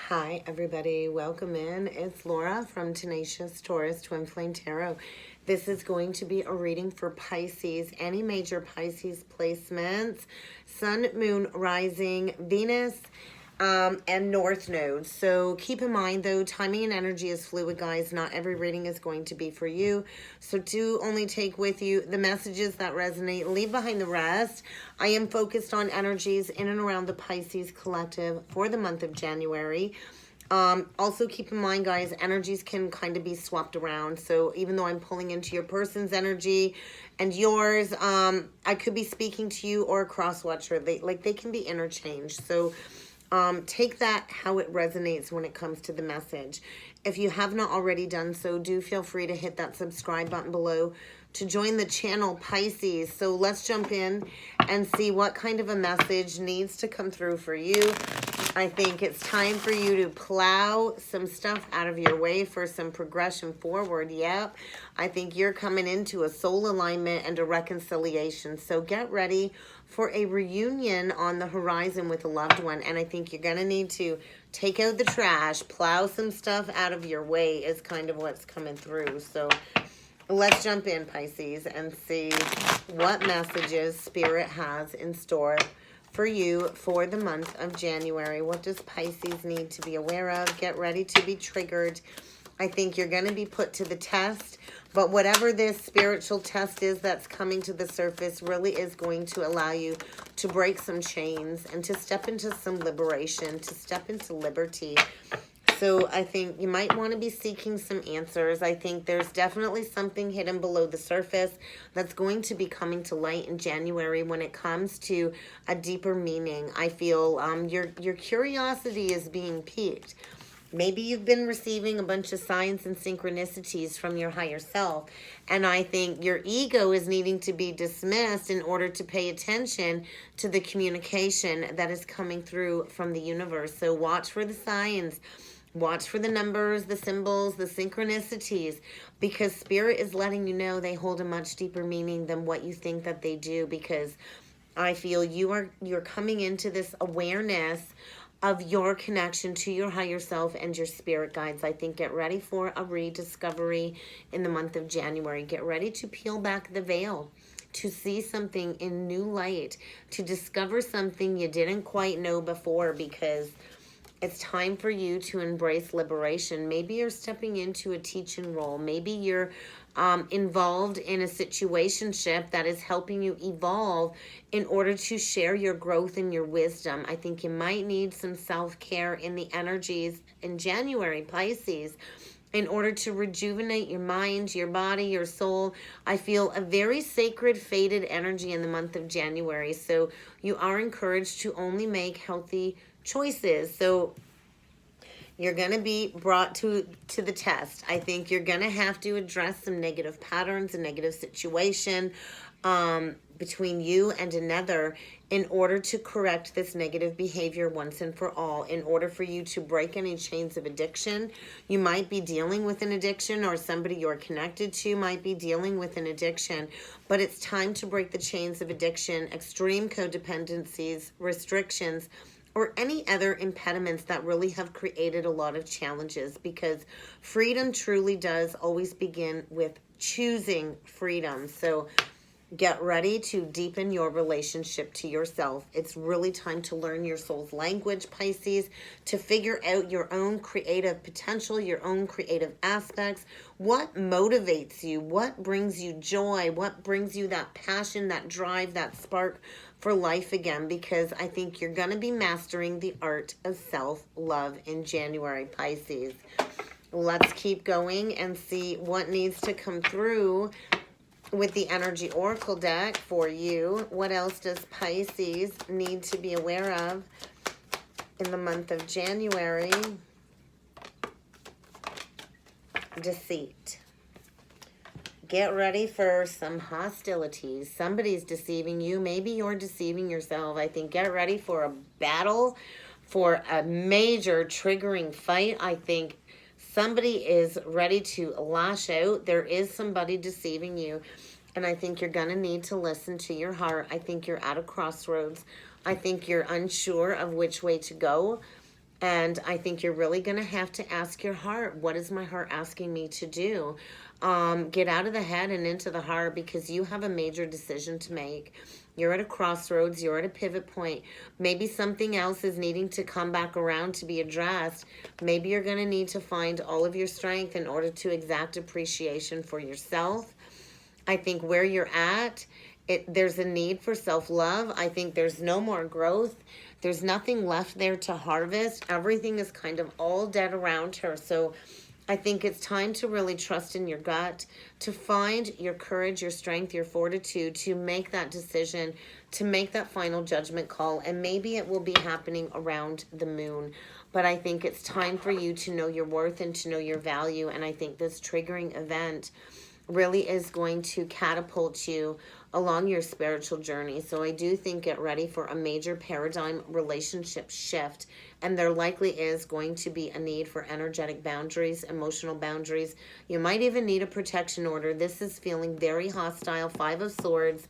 Hi, everybody. Welcome in. It's Laura from Tenacious Taurus Twin Flame Tarot. This is going to be a reading for Pisces, any major Pisces placements, Sun, Moon, Rising, Venus, and North Node. So keep in mind, though, timing and energy is fluid, guys. Not every reading is going to be for you. So do only take with you the messages that resonate. Leave behind the rest. I am focused on energies in and around the Pisces collective for the month of January. Also keep in mind, guys, energies can kind of be swapped around. So even though I'm pulling into your person's energy and yours, I could be speaking to you or a cross-watcher. They can be interchanged. So take that how it resonates when it comes to the message. If you have not already done so, do feel free to hit that subscribe button below to join the channel, Pisces. So let's jump in and see what kind of a message needs to come through for you. I think it's time for you to plow some stuff out of your way for some progression forward. Yep. I think you're coming into a soul alignment and a reconciliation. So get ready for a reunion on the horizon with a loved one. And I think you're going to need to take out the trash, plow some stuff out of your way is kind of what's coming through. So let's jump in, Pisces, and see what messages Spirit has in store for you for the month of January. What does Pisces need to be aware of? Get ready to be triggered. I think you're going to be put to the test, but whatever this spiritual test is that's coming to the surface really is going to allow you to break some chains and to step into some liberation, to step into liberty. So I think you might want to be seeking some answers. I think there's definitely something hidden below the surface that's going to be coming to light in January when it comes to a deeper meaning. I feel your curiosity is being piqued. Maybe you've been receiving a bunch of signs and synchronicities from your higher self. And I think your ego is needing to be dismissed in order to pay attention to the communication that is coming through from the universe. So watch for the signs. Watch for the numbers, the symbols, the synchronicities, because Spirit is letting you know they hold a much deeper meaning than what you think that they do, because I feel you're coming into this awareness of your connection to your higher self and your spirit guides. I think get ready for a rediscovery in the month of January. Get ready to peel back the veil, to see something in new light, to discover something you didn't quite know before, because it's time for you to embrace liberation. Maybe you're stepping into a teaching role. Maybe you're involved in a situationship that is helping you evolve in order to share your growth and your wisdom. I think you might need some self-care in the energies in January, Pisces, in order to rejuvenate your mind, your body, your soul. I feel a very sacred, fated energy in the month of January. So you are encouraged to only make healthy choices. So you're going to be brought to the test. I think you're going to have to address some negative patterns, a negative situation between you and another in order to correct this negative behavior once and for all. In order for you to break any chains of addiction, you might be dealing with an addiction, or somebody you're connected to might be dealing with an addiction, but it's time to break the chains of addiction, extreme codependencies, restrictions, or any other impediments that really have created a lot of challenges, because freedom truly does always begin with choosing freedom. So get ready to deepen your relationship to yourself. It's really time to learn your soul's language, Pisces, to figure out your own creative potential, your own creative aspects. What motivates you? What brings you joy? What brings you that passion, that drive, that spark for life again? Because I think you're going to be mastering the art of self-love in January, Pisces. Let's keep going and see what needs to come through with the Energy Oracle deck for you. What else does Pisces need to be aware of in the month of January? Deceit. Get ready for some hostilities. Somebody's deceiving you. Maybe you're deceiving yourself. I think get ready for a battle, for a major triggering fight. I think somebody is ready to lash out. There is somebody deceiving you. And I think you're going to need to listen to your heart. I think you're at a crossroads. I think you're unsure of which way to go. And I think you're really going to have to ask your heart, what is my heart asking me to do? Get out of the head and into the heart, because you have a major decision to make. You're at a crossroads. You're at a pivot point. Maybe something else is needing to come back around to be addressed. Maybe you're going to need to find all of your strength in order to exact appreciation for yourself. I think where you're at, there's a need for self-love. I think there's no more growth. There's nothing left there to harvest. Everything is kind of all dead around her. So I think it's time to really trust in your gut, to find your courage, your strength, your fortitude, to make that decision, to make that final judgment call. And maybe it will be happening around the moon. But I think it's time for you to know your worth and to know your value. And I think this triggering event really is going to catapult you along your spiritual journey. So I do think get ready for a major paradigm relationship shift. And there likely is going to be a need for energetic boundaries, emotional boundaries. You might even need a protection order. This is feeling very hostile. 5 of Swords.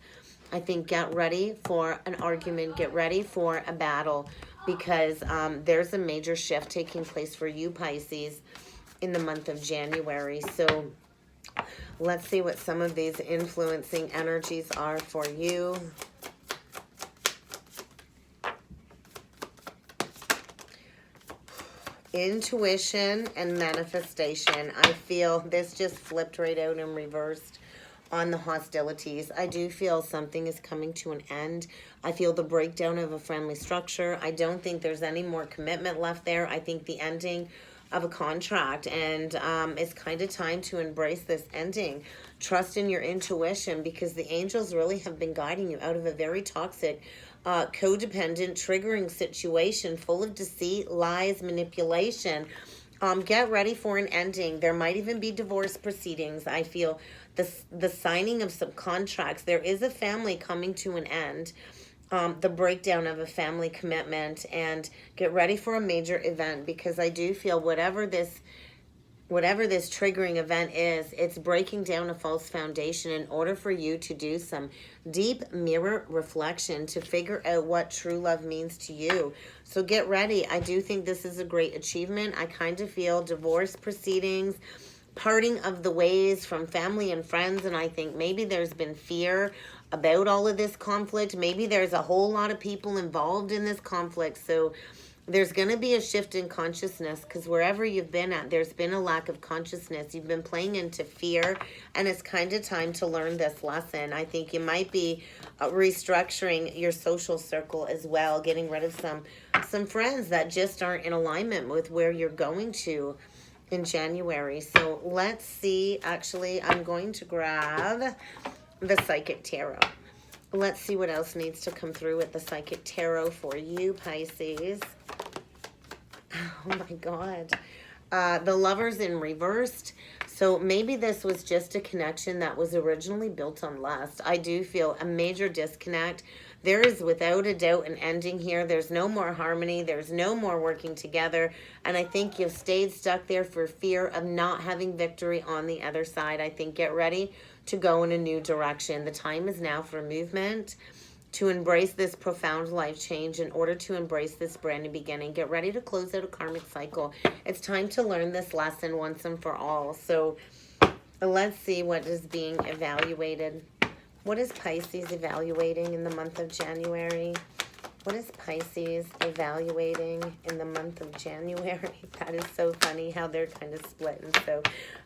I think get ready for an argument. Get ready for a battle, because there's a major shift taking place for you, Pisces, in the month of January. So let's see what some of these influencing energies are for you. Intuition and manifestation. I feel this just flipped right out and reversed on the hostilities. I do feel something is coming to an end. I feel the breakdown of a friendly structure. I don't think there's any more commitment left there. I think the ending of a contract, and it's kind of time to embrace this ending. Trust in your intuition, because the angels really have been guiding you out of a very toxic, codependent, triggering situation full of deceit, lies, manipulation. Get ready for an ending. There might even be divorce proceedings. I feel the signing of some contracts. There is a family coming to an end. The breakdown of a family commitment, and get ready for a major event, because I do feel whatever this triggering event is, it's breaking down a false foundation in order for you to do some deep mirror reflection to figure out what true love means to you. So get ready. I do think this is a great achievement. I kind of feel divorce proceedings, parting of the ways from family and friends, and I think maybe there's been fear about all of this conflict. Maybe there's a whole lot of people involved in this conflict. So there's going to be a shift in consciousness, because wherever you've been at, there's been a lack of consciousness. You've been playing into fear, and it's kind of time to learn this lesson. I think you might be restructuring your social circle as well, getting rid of some friends that just aren't in alignment with where you're going to in January. So let's see. Actually, I'm going to grab the Psychic Tarot. Let's see what else needs to come through with the Psychic Tarot for you, Pisces. Oh my God. The Lovers in reversed. So maybe this was just a connection that was originally built on lust. I do feel a major disconnect. There is without a doubt an ending here. There's no more harmony. There's no more working together. And I think you've stayed stuck there for fear of not having victory on the other side. I think get ready to go in a new direction. The time is now for movement, to embrace this profound life change in order to embrace this brand new beginning. Get ready to close out a karmic cycle. It's time to learn this lesson once and for all. So let's see what is being evaluated. What is Pisces evaluating in the month of January? What is Pisces evaluating in the month of January? That is so funny how they're kind of split. And so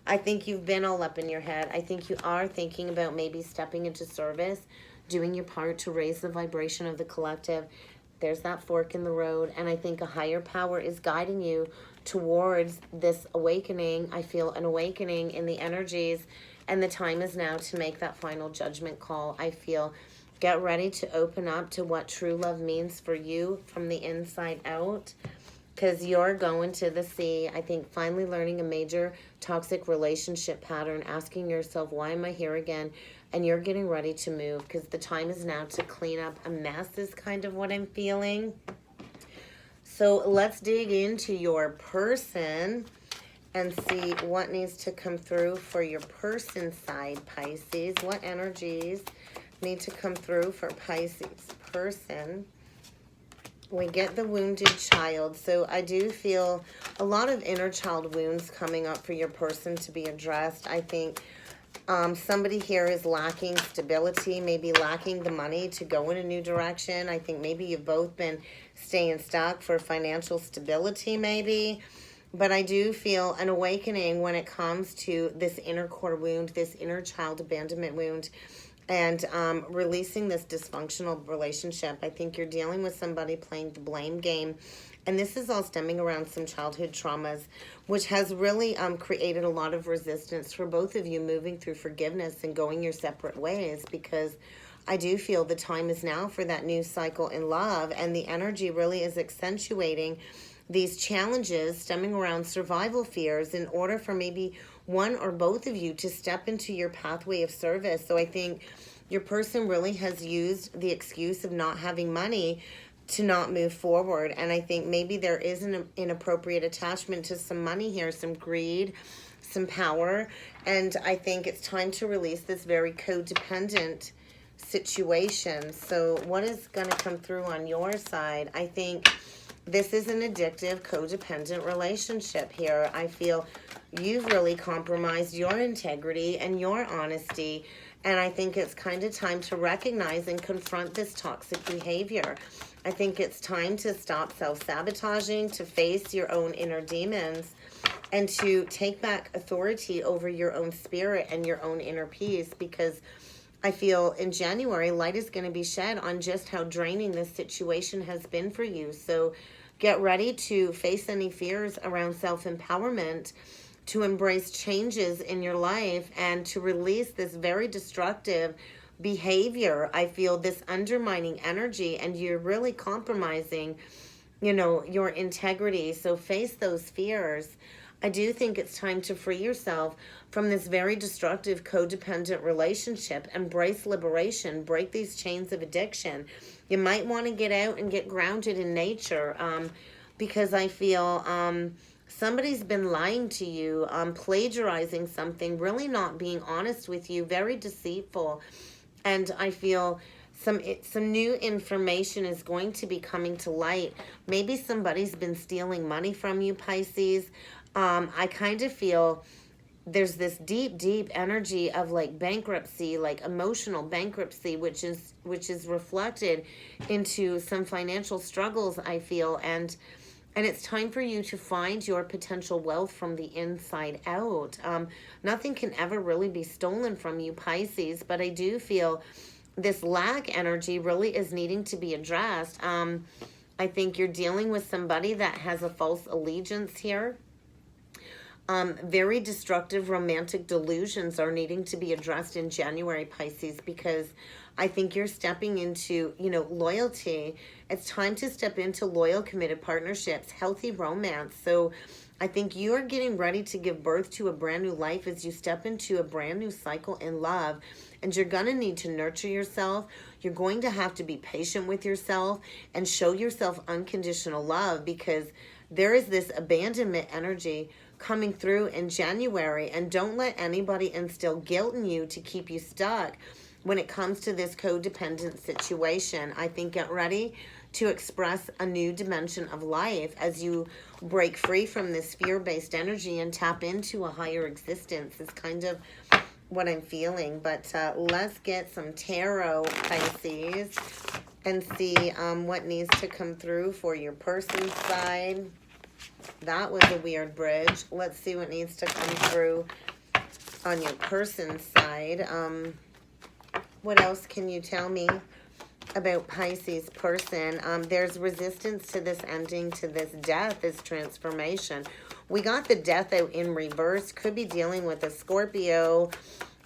I think you've been all up in your head. I think you are thinking about maybe stepping into service, doing your part to raise the vibration of the collective. There's that fork in the road. And I think a higher power is guiding you towards this awakening. I feel an awakening in the energies. And the time is now to make that final judgment call. I feel get ready to open up to what true love means for you from the inside out, because you're going to the sea. I think finally learning a major toxic relationship pattern, asking yourself, why am I here again? And you're getting ready to move, because the time is now to clean up a mess is kind of what I'm feeling. So let's dig into your person and see what needs to come through for your person side, Pisces. What energies need to come through for Pisces person We get the wounded child. So I do feel a lot of inner child wounds coming up for your person to be addressed. I think somebody here is lacking stability, maybe lacking the money to go in a new direction. I think maybe you've both been staying stuck for financial stability maybe. But I do feel an awakening when it comes to this inner core wound, this inner child abandonment wound, and releasing this dysfunctional relationship. I think you're dealing with somebody playing the blame game. And this is all stemming around some childhood traumas, which has really created a lot of resistance for both of you moving through forgiveness and going your separate ways, because I do feel the time is now for that new cycle in love, and the energy really is accentuating these challenges stemming around survival fears in order for maybe one or both of you to step into your pathway of service. So I think your person really has used the excuse of not having money to not move forward. And I think maybe there is an inappropriate attachment to some money here, some greed, some power. And I think it's time to release this very codependent situation. So what is going to come through on your side? I think this is an addictive, codependent relationship here. I feel you've really compromised your integrity and your honesty. And I think it's kind of time to recognize and confront this toxic behavior. I think it's time to stop self-sabotaging, to face your own inner demons, and to take back authority over your own spirit and your own inner peace, because I feel in January, light is going to be shed on just how draining this situation has been for you. So get ready to face any fears around self-empowerment, to embrace changes in your life, and to release this very destructive behavior. I feel this undermining energy, and you're really compromising, you know, your integrity. So face those fears. I do think it's time to free yourself from this very destructive, codependent relationship. Embrace liberation. Break these chains of addiction. You might want to get out and get grounded in nature, because I feel somebody's been lying to you, plagiarizing something, really not being honest with you, very deceitful. And I feel some new information is going to be coming to light. Maybe somebody's been stealing money from you, Pisces. I kind of feel there's this deep energy of like bankruptcy, like emotional bankruptcy, which is reflected into some financial struggles, I feel. And it's time for you to find your potential wealth from the inside out. Nothing can ever really be stolen from you, Pisces, but I do feel this lack energy really is needing to be addressed. I think you're dealing with somebody that has a false allegiance here. Very destructive romantic delusions are needing to be addressed in January, Pisces, because I think you're stepping into, you know, loyalty. It's time to step into loyal, committed partnerships, healthy romance. So I think you are getting ready to give birth to a brand new life as you step into a brand new cycle in love. And you're going to need to nurture yourself. You're going to have to be patient with yourself and show yourself unconditional love, because there is this abandonment energy coming through in January. And don't let anybody instill guilt in you to keep you stuck when it comes to this codependent situation. I think get ready to express a new dimension of life as you break free from this fear-based energy and tap into a higher existence. It's kind of what I'm feeling. But let's get some tarot, Pisces, and see what needs to come through for your person's side. That was a weird bridge. Let's see what needs to come through on your person's side. What else can you tell me about Pisces person? There's resistance to this ending, to this death, this transformation. We got the death out in reverse. Could be dealing with a Scorpio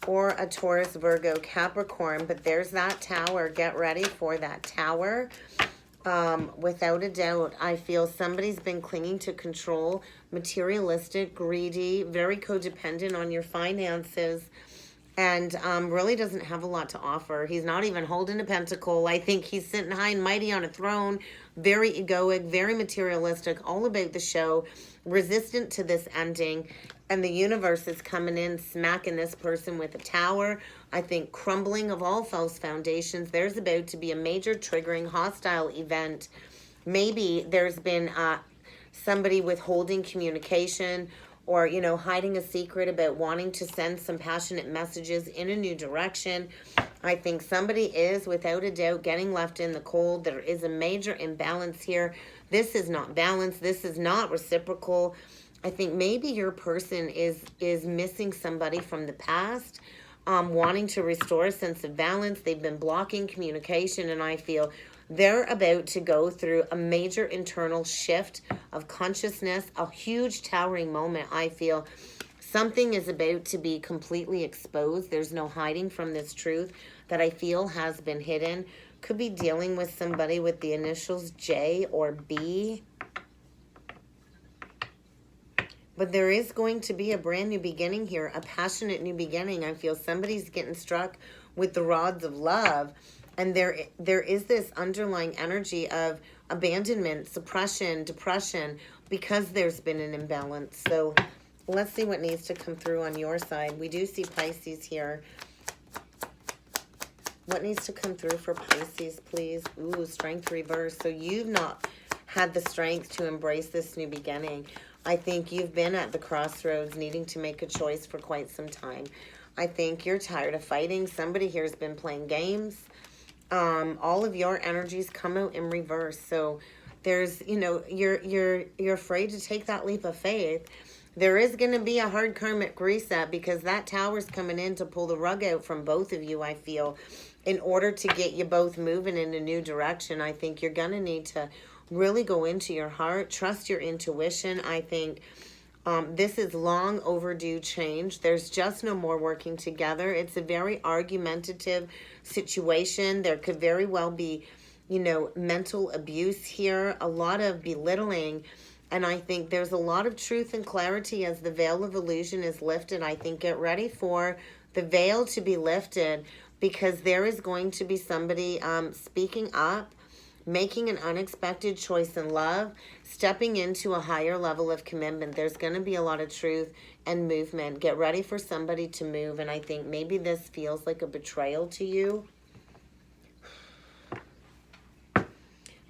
or a Taurus, Virgo, Capricorn. But there's that tower. Get ready for that tower. Without a doubt, I feel somebody's been clinging to control, materialistic, greedy, very codependent on your finances, and really doesn't have a lot to offer. He's not even holding a pentacle. I think he's sitting high and mighty on a throne, very egoic, very materialistic, all about the show, resistant to this ending. And the universe is coming in, smacking this person with a tower. I think crumbling of all false foundations. There's about to be a major triggering hostile event Maybe there's been somebody withholding communication, or, you know, hiding a secret about wanting to send some passionate messages in a new direction. I think somebody is, without a doubt, getting left in the cold. There is a major imbalance here. This is not balanced. This is not reciprocal. I think maybe your person is missing somebody from the past, wanting to restore a sense of balance. They've been blocking communication, and I feel they're about to go through a major internal shift of consciousness, a huge towering moment. I feel something is about to be completely exposed. There's no hiding from this truth that I feel has been hidden. Could be dealing with somebody with the initials J or B. But there is going to be a brand new beginning here, a passionate new beginning. I feel somebody's getting struck with the rods of love. And there is this underlying energy of abandonment, suppression, depression, because there's been an imbalance. So let's see what needs to come through on your side. We do see Pisces here. What needs to come through for Pisces, please? Ooh, strength reverse. So you've not had the strength to embrace this new beginning. I think you've been at the crossroads needing to make a choice for quite some time. I think you're tired of fighting. Somebody here has been playing games. All of your energies come out in reverse. So there's, you know, you're afraid to take that leap of faith. There is going to be a hard karmic reset, because that tower's coming in to pull the rug out from both of you, I feel, in order to get you both moving in a new direction. I think you're going to need to really go into your heart, trust your intuition. I think this is long overdue change. There's just no more working together. It's a very argumentative situation. There could very well be, you know, mental abuse here, a lot of belittling. And I think there's a lot of truth and clarity as the veil of illusion is lifted. I think get ready for the veil to be lifted, because there is going to be somebody speaking up, making an unexpected choice in love, stepping into a higher level of commitment. There's going to be a lot of truth and movement. Get ready for somebody to move. And I think maybe this feels like a betrayal to you.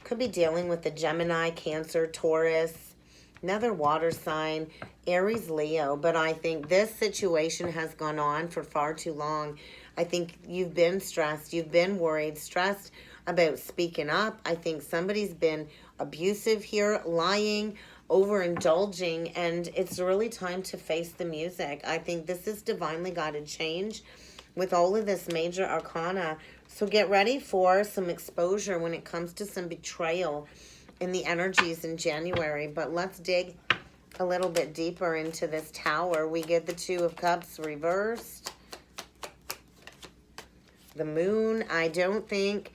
Could be dealing with the Gemini, Cancer, Taurus, another water sign, Aries, Leo. But I think this situation has gone on for far too long. I think you've been stressed. You've been worried, stressed about speaking up. I think somebody's been abusive here, lying, overindulging, and it's really time to face the music. I think this is divinely guided change with all of this major arcana. So get ready for some exposure when it comes to some betrayal in the energies in January. But let's dig a little bit deeper into this tower. We get the Two of Cups reversed. The Moon. I don't think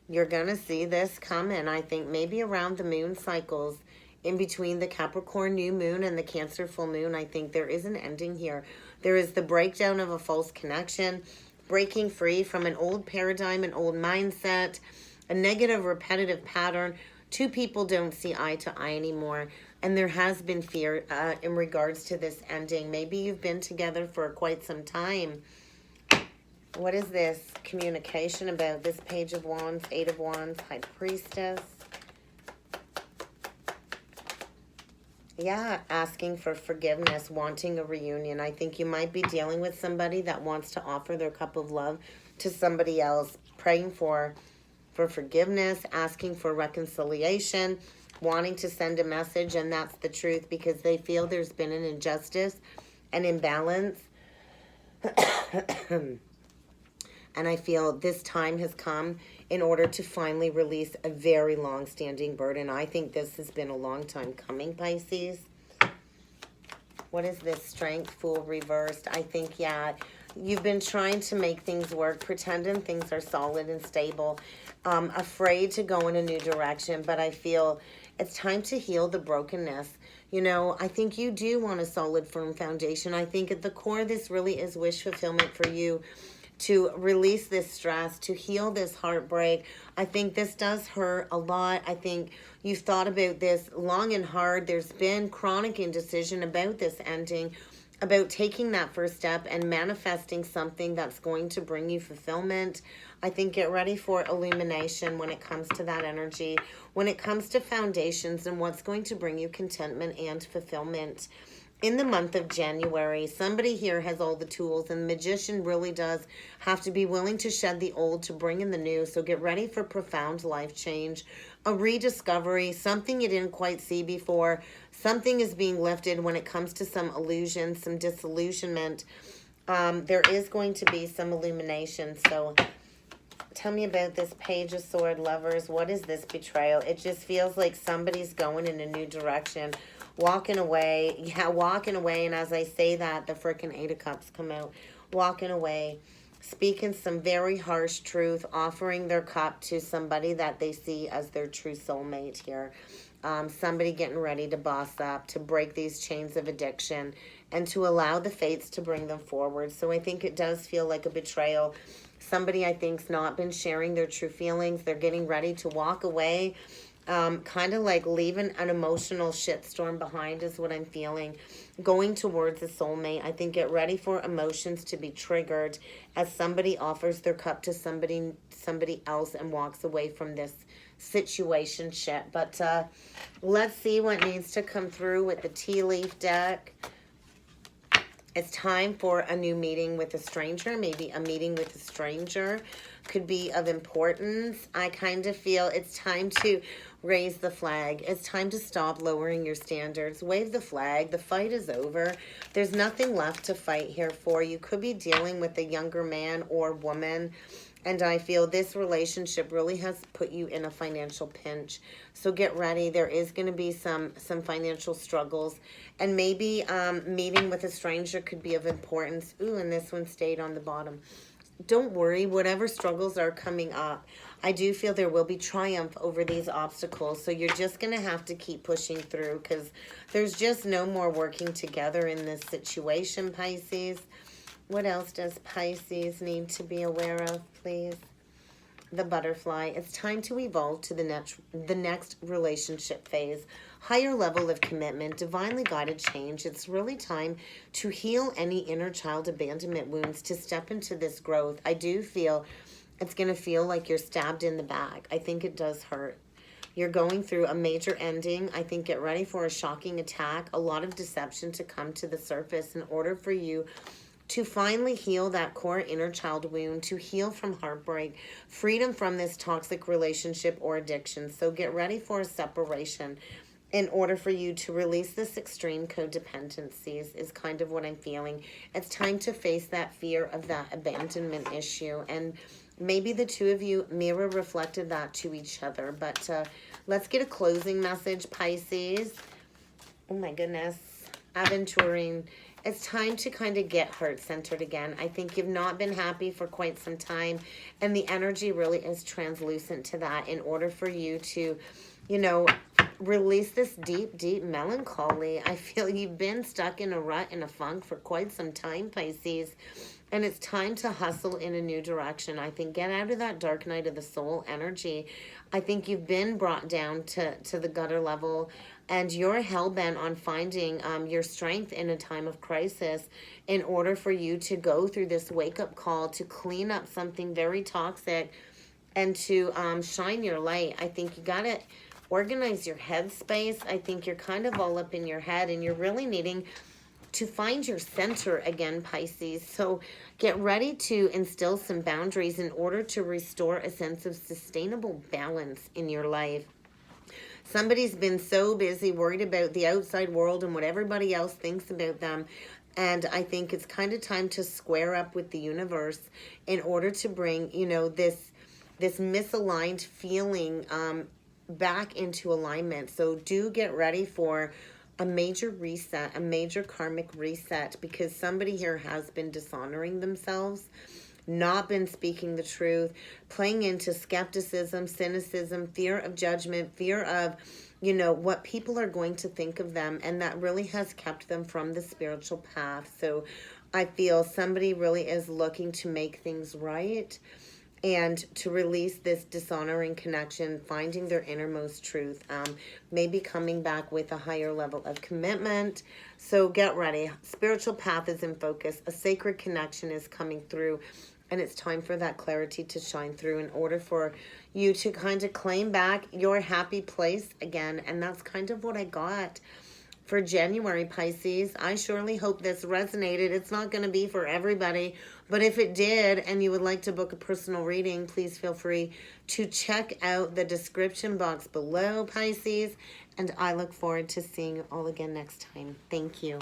you're going to see this coming. I think maybe around the moon cycles, in between the Capricorn new moon and the Cancer full moon, I think there is an ending here. There is the breakdown of a false connection, breaking free from an old paradigm, an old mindset, a negative repetitive pattern. Two people don't see eye to eye anymore. And there has been fear in regards to this ending. Maybe you've been together for quite some time. What is this communication about? This Page of Wands, Eight of Wands, High Priestess. Yeah, asking for forgiveness, wanting a reunion. I think you might be dealing with somebody that wants to offer their cup of love to somebody else, praying for forgiveness, asking for reconciliation, wanting to send a message, and that's the truth, because they feel there's been an injustice, an imbalance. And I feel this time has come in order to finally release a very long-standing burden. I think this has been a long time coming, Pisces. What is this? Strength, Fool reversed. I think, yeah, you've been trying to make things work, pretending things are solid and stable, afraid to go in a new direction, but I feel it's time to heal the brokenness. You know, I think you do want a solid, firm foundation. I think at the core, this really is wish fulfillment for you, to release this stress, to heal this heartbreak. I think this does hurt a lot. I think you've thought about this long and hard. There's been chronic indecision about this ending, about taking that first step and manifesting something that's going to bring you fulfillment. I think get ready for illumination when it comes to that energy, when it comes to foundations and what's going to bring you contentment and fulfillment. In the month of January, somebody here has all the tools, and the magician really does have to be willing to shed the old to bring in the new. So get ready for profound life change, a rediscovery, something you didn't quite see before. Something is being lifted when it comes to some illusion, some disillusionment. There is going to be some illumination. So tell me about this Page of Swords, Lovers. What is this betrayal? It just feels like somebody's going in a new direction. Walking away. Yeah, walking away. And as I say that, the freaking Eight of Cups come out. Walking away. Speaking some very harsh truth. Offering their cup to somebody that they see as their true soulmate here. Somebody getting ready to boss up, to break these chains of addiction, and to allow the fates to bring them forward. So I think it does feel like a betrayal. Somebody, I think, has not been sharing their true feelings. They're getting ready to walk away. Kind of like leaving an emotional shitstorm behind is what I'm feeling. Going towards a soulmate. I think get ready for emotions to be triggered as somebody offers their cup to somebody else and walks away from this situation shit. But let's see what needs to come through with the tea leaf deck. It's time for a new meeting with a stranger. Maybe a meeting with a stranger could be of importance. I kind of feel it's time to raise the flag. It's time to stop lowering your standards. Wave the flag. The fight is over. There's nothing left to fight here for. You could be dealing with a younger man or woman. And I feel this relationship really has put you in a financial pinch. So get ready. There is going to be some financial struggles. And maybe meeting with a stranger could be of importance. Ooh, and this one stayed on the bottom. Don't worry. Whatever struggles are coming up, I do feel there will be triumph over these obstacles. So you're just going to have to keep pushing through because there's just no more working together in this situation, Pisces. What else does Pisces need to be aware of, please? The butterfly. It's time to evolve to the next relationship phase. Higher level of commitment, divinely guided change. It's really time to heal any inner child abandonment wounds, to step into this growth. I do feel it's going to feel like you're stabbed in the back. I think it does hurt. You're going through a major ending. I think get ready for a shocking attack. A lot of deception to come to the surface in order for you to finally heal that core inner child wound, to heal from heartbreak, freedom from this toxic relationship or addiction. So get ready for a separation in order for you to release this extreme codependencies is kind of what I'm feeling. It's time to face that fear of that abandonment issue. And maybe the two of you mirror reflected that to each other. But let's get a closing message, Pisces. Oh my goodness. Aventuring. It's time to kind of get heart-centered again. I think you've not been happy for quite some time, and the energy really is translucent to that in order for you to, you know, release this deep, deep melancholy. I feel you've been stuck in a rut, in a funk for quite some time, Pisces, and it's time to hustle in a new direction. I think get out of that dark night of the soul energy. I think you've been brought down to the gutter level, and you're hell-bent on finding your strength in a time of crisis in order for you to go through this wake-up call, to clean up something very toxic, and to shine your light. I think you got to organize your headspace. I think you're kind of all up in your head, and you're really needing to find your center again, Pisces. So get ready to instill some boundaries in order to restore a sense of sustainable balance in your life. Somebody's been so busy, worried about the outside world and what everybody else thinks about them. And I think it's kind of time to square up with the universe in order to bring, you know, this misaligned feeling back into alignment. So do get ready for a major reset, a major karmic reset, because somebody here has been dishonoring themselves, not been speaking the truth, playing into skepticism, cynicism, fear of judgment, fear of, you know, what people are going to think of them. And that really has kept them from the spiritual path. So I feel somebody really is looking to make things right. and to release this dishonoring connection, finding their innermost truth, maybe coming back with a higher level of commitment. So get ready. Spiritual path is in focus. A sacred connection is coming through, and it's time for that clarity to shine through in order for you to kind of claim back your happy place again. And that's kind of what I got for January, Pisces. I surely hope this resonated. It's not going to be for everybody, but if it did and you would like to book a personal reading, please feel free to check out the description box below, Pisces, and I look forward to seeing you all again next time. Thank you.